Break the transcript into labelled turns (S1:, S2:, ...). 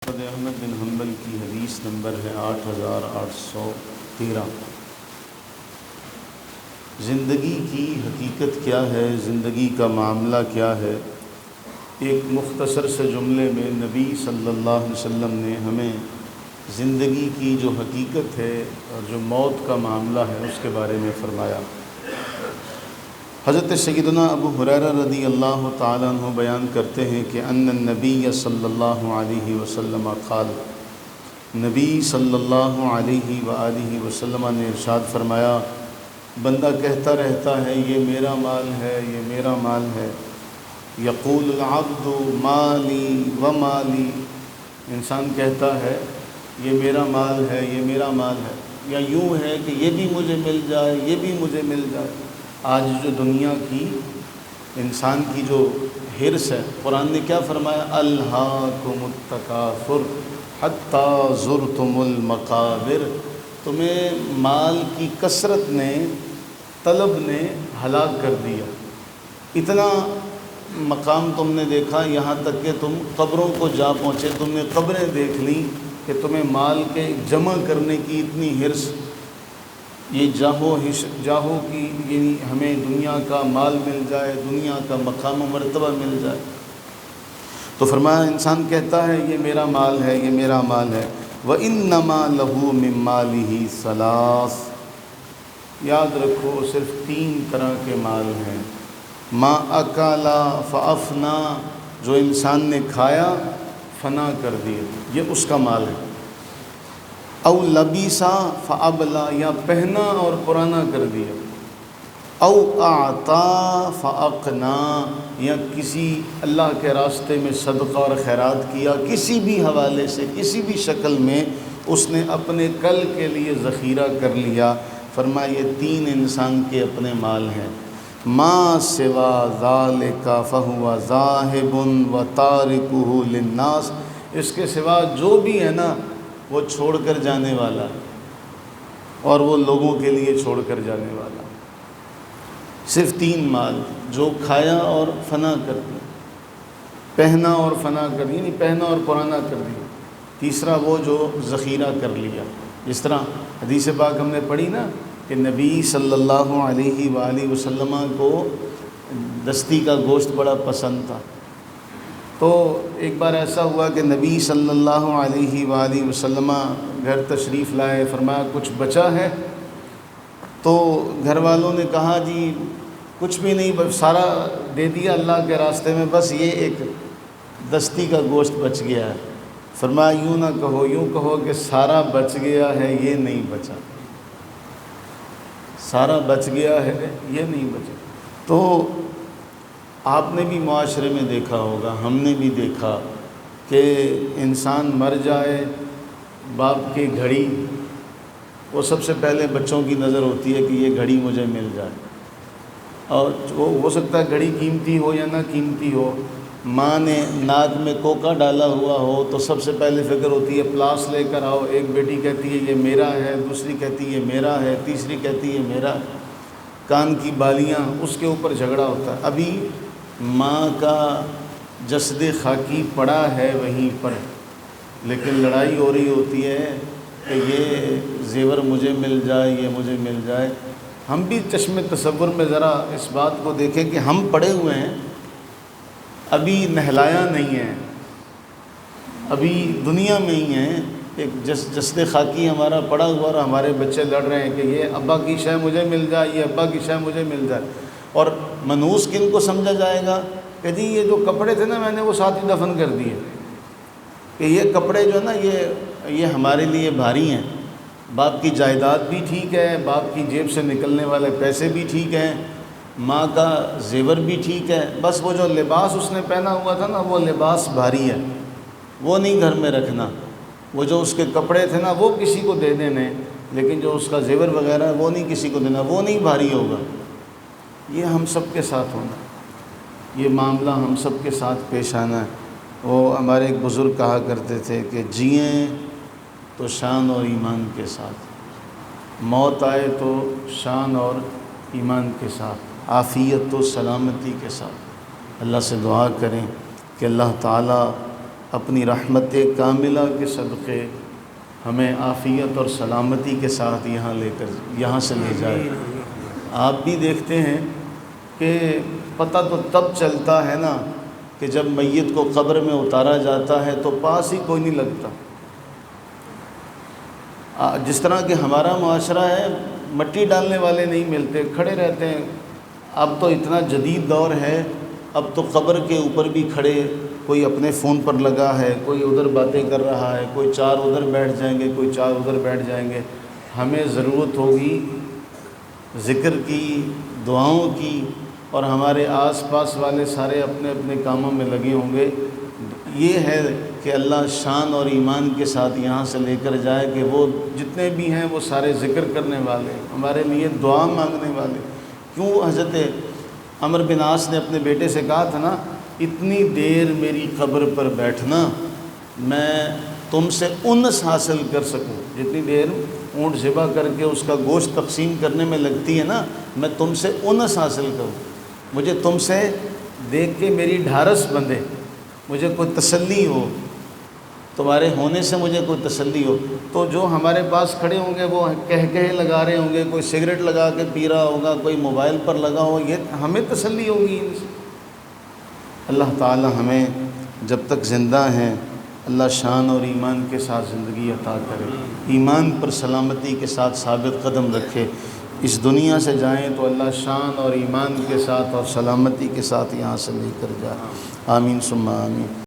S1: احمد بن حنبل کی حدیث نمبر ہے 8813۔ زندگی کی حقیقت کیا ہے، زندگی کا معاملہ کیا ہے؟ ایک مختصر سے جملے میں نبی صلی اللہ علیہ وسلم نے ہمیں زندگی کی جو حقیقت ہے اور جو موت کا معاملہ ہے اس کے بارے میں فرمایا۔ حضرت سیدنا ابو ہریرہ رضی اللہ تعالیٰ عنہ بیان کرتے ہیں کہ ان النبی صلی اللہ علیہ وسلم قال، نبی صلی اللہ علیہ وآلہ وسلم نے ارشاد فرمایا، بندہ کہتا رہتا ہے یہ میرا مال ہے، یہ میرا مال ہے۔ یقول العبد مالی و مالی، انسان کہتا ہے یہ میرا مال ہے، یہ میرا مال ہے، یا یوں ہے کہ یہ بھی مجھے مل جائے، یہ بھی مجھے مل جائے۔ آج جو دنیا کی انسان کی جو حرص ہے، قرآن نے کیا فرمایا؟ الہاکم التکاثر حتی زرتم المقابر، تمہیں مال کی کثرت نے، طلب نے ہلاک کر دیا۔ اتنا مقام تم نے دیکھا یہاں تک کہ تم قبروں کو جا پہنچے، تم نے قبریں دیکھ لیں کہ تمہیں مال کے جمع کرنے کی اتنی حرص، یہ جاہو کی، یعنی ہمیں دنیا کا مال مل جائے، دنیا کا مقام و مرتبہ مل جائے۔ تو فرمایا انسان کہتا ہے یہ میرا مال ہے، یہ میرا مال ہے۔ وَإِنَّمَا لَهُ مِن مَالِهِ ثَلَاث، یاد رکھو صرف 3 طرح کے مال ہیں۔ مَا أَكَلَ فَأَفْنَى، جو انسان نے کھایا فنا کر دیا، یہ اس کا مال ہے۔ او لبیسا فابلا، یا پہنا اور پرانا کر دیا۔ او اعطا فاقنا، یا کسی اللہ کے راستے میں صدقہ اور خیرات کیا، کسی بھی حوالے سے، کسی بھی شکل میں اس نے اپنے کل کے لیے ذخیرہ کر لیا۔ فرمایا یہ 3 انسان کے اپنے مال ہیں۔ ما سوا ذالک فہو ذاہب وتارکہ للناس، اس کے سوا جو بھی ہے نا وہ چھوڑ کر جانے والا ہے اور وہ لوگوں کے لیے چھوڑ کر جانے والا۔ صرف 3 مال، جو کھایا اور فنا کر دیا، پہنا اور فنا کر دیا، یعنی پہنا اور پرانا کر دیا۔ تیسرا وہ جو ذخیرہ کر لیا، جس طرح حدیث پاک ہم نے پڑھی نا کہ نبی صلی اللہ علیہ وآلہ وسلم کو دستی کا گوشت بڑا پسند تھا۔ تو ایک بار ایسا ہوا کہ نبی صلی اللہ علیہ وآلہ وسلم گھر تشریف لائے، فرمایا کچھ بچا ہے؟ تو گھر والوں نے کہا جی کچھ بھی نہیں، بس سارا دے دیا اللہ کے راستے میں، بس یہ ایک دستی کا گوشت بچ گیا ہے۔ فرمایا یوں نہ کہو، یوں کہو کہ سارا بچ گیا ہے، یہ نہیں بچا، سارا بچ گیا ہے، یہ نہیں بچا۔ تو آپ نے بھی معاشرے میں دیکھا ہوگا، ہم نے بھی دیکھا کہ انسان مر جائے، باپ کی گھڑی، وہ سب سے پہلے بچوں کی نظر ہوتی ہے کہ یہ گھڑی مجھے مل جائے، اور وہ ہو سکتا ہے گھڑی قیمتی ہو یا نہ قیمتی ہو۔ ماں نے ناک میں کوکا ڈالا ہوا ہو تو سب سے پہلے فکر ہوتی ہے پلاس لے کر آؤ، ایک بیٹی کہتی ہے یہ میرا ہے، دوسری کہتی ہے یہ میرا ہے، تیسری کہتی ہے میرا۔ کان کی بالیاں، اس کے اوپر جھگڑا ہوتا ہے۔ ابھی ماں کا جسد خاکی پڑا ہے وہیں پر، لیکن لڑائی ہو رہی ہوتی ہے کہ یہ زیور مجھے مل جائے، یہ مجھے مل جائے۔ ہم بھی چشم تصور میں ذرا اس بات کو دیکھیں کہ ہم پڑے ہوئے ہیں، ابھی نہلایا نہیں ہے، ابھی دنیا میں ہی ہیں، ایک جسد خاکی ہمارا پڑا ہوا اور ہمارے بچے لڑ رہے ہیں کہ یہ ابا کی شے مجھے مل جائے، یہ ابا کی شے مجھے مل جائے۔ اور منحوس کن کو سمجھا جائے گا کہ جی یہ جو کپڑے تھے نا میں نے وہ ساتھ ہی دفن کر دیے، کہ یہ کپڑے جو ہے نا یہ ہمارے لیے بھاری ہیں۔ باپ کی جائیداد بھی ٹھیک ہے، باپ کی جیب سے نکلنے والے پیسے بھی ٹھیک ہیں، ماں کا زیور بھی ٹھیک ہے، بس وہ جو لباس اس نے پہنا ہوا تھا نا وہ لباس بھاری ہے، وہ نہیں گھر میں رکھنا۔ وہ جو اس کے کپڑے تھے نا وہ کسی کو دے دینے، لیکن جو اس کا زیور وغیرہ ہے وہ نہیں کسی کو دینا، وہ نہیں بھاری ہوگا۔ یہ ہم سب کے ساتھ ہونا، یہ معاملہ ہم سب کے ساتھ پیش آنا ہے۔ وہ ہمارے ایک بزرگ کہا کرتے تھے کہ جئیں تو شان اور ایمان کے ساتھ، موت آئے تو شان اور ایمان کے ساتھ، عافیت و سلامتی کے ساتھ۔ اللہ سے دعا کریں کہ اللہ تعالیٰ اپنی رحمت کاملہ کے صدقے ہمیں عافیت اور سلامتی کے ساتھ یہاں سے لے جائے۔ آپ بھی دیکھتے ہیں کہ پتہ تو تب چلتا ہے نا کہ جب میت کو قبر میں اتارا جاتا ہے تو پاس ہی کوئی نہیں لگتا۔ جس طرح کہ ہمارا معاشرہ ہے، مٹی ڈالنے والے نہیں ملتے، کھڑے رہتے ہیں۔ اب تو اتنا جدید دور ہے، اب تو قبر کے اوپر بھی کھڑے، کوئی اپنے فون پر لگا ہے، کوئی ادھر باتیں کر رہا ہے، کوئی چار ادھر بیٹھ جائیں گے، کوئی چار ادھر بیٹھ جائیں گے۔ ہمیں ضرورت ہوگی ذکر کی، دعاؤں کی، اور ہمارے آس پاس والے سارے اپنے اپنے کاموں میں لگے ہوں گے۔ یہ ہے کہ اللہ شان اور ایمان کے ساتھ یہاں سے لے کر جائے کہ وہ جتنے بھی ہیں وہ سارے ذکر کرنے والے، ہمارے لیے دعا مانگنے والے۔ کیوں حضرت عمرو بن عاص نے اپنے بیٹے سے کہا تھا نا، اتنی دیر میری قبر پر بیٹھنا، میں تم سے انس حاصل کر سکوں، جتنی دیر اونٹ ذبح کر کے اس کا گوشت تقسیم کرنے میں لگتی ہے نا، میں تم سے انس حاصل کروں، مجھے تم سے دیکھ کے میری ڈھارس بندھے، مجھے کوئی تسلی ہو، تمہارے ہونے سے مجھے کوئی تسلی ہو۔ تو جو ہمارے پاس کھڑے ہوں گے وہ کہے لگا رہے ہوں گے، کوئی سگریٹ لگا کے پی رہا ہوگا، کوئی موبائل پر لگا ہو، یہ ہمیں تسلی ہوگی ان سے۔ اللہ تعالی ہمیں جب تک زندہ ہیں اللہ شان اور ایمان کے ساتھ زندگی عطا کرے، ایمان پر سلامتی کے ساتھ ثابت قدم رکھے۔ اس دنیا سے جائیں تو اللہ شان اور ایمان کے ساتھ اور سلامتی کے ساتھ یہاں سے لے کر جائے۔ آمین ثم آمین۔